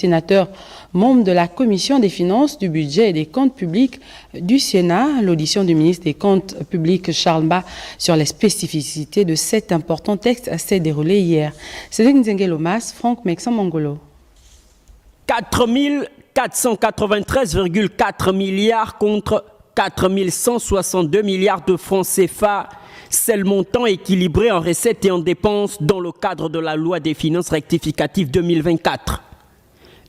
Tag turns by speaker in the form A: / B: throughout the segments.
A: Sénateur, membre de la Commission des finances, du budget et des comptes publics du Sénat, l'audition du ministre des Comptes publics Charles Mbah sur les spécificités de cet important texte s'est déroulée hier. C'est Nzenge Lomas, Franck Mexan Mangolo.
B: 4 493,4 milliards contre 4 162 milliards de francs CFA. C'est le montant équilibré en recettes et en dépenses dans le cadre de la loi des finances rectificatives 2024.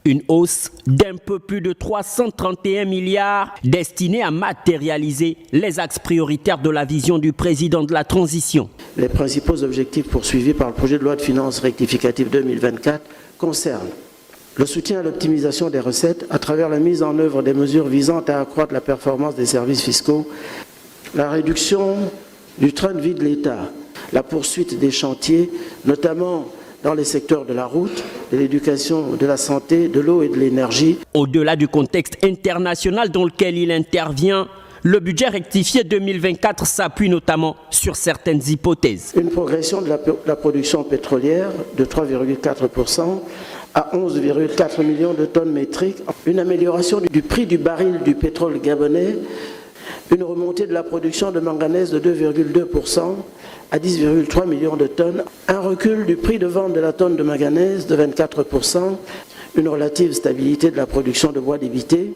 B: Une hausse d'un peu plus de 331 milliards destinée à matérialiser les axes prioritaires de la vision du président de la transition.
C: Les principaux objectifs poursuivis par le projet de loi de finances rectificative 2024 concernent le soutien à l'optimisation des recettes à travers la mise en œuvre des mesures visant à accroître la performance des services fiscaux, la réduction du train de vie de l'État, la poursuite des chantiers, notamment dans les secteurs de la route, de l'éducation, de la santé, de l'eau et de l'énergie. Au-delà du contexte international dans lequel il intervient, le budget rectifié 2024 s'appuie notamment sur certaines hypothèses. Une progression de la production pétrolière de 3,4% à 11,4 millions de tonnes métriques, une amélioration du prix du baril du pétrole gabonais, une remontée de la production de manganèse de 2,2% à 10,3 millions de tonnes, un recul du prix de vente de la tonne de manganèse de 24%, une relative stabilité de la production de bois débité,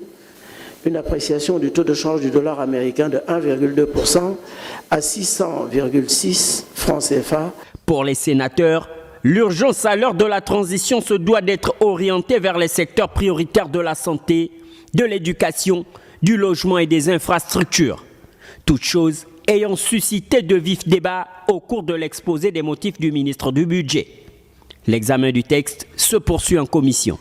C: une appréciation du taux de change du dollar américain de 1,2% à 600,6 francs CFA. Pour les sénateurs, l'urgence à l'heure de la transition se doit d'être orientée vers les secteurs prioritaires de la santé, de l'éducation, du logement et des infrastructures. Toutes choses ayant suscité de vifs débats au cours de l'exposé des motifs du ministre du Budget. L'examen du texte se poursuit en commission.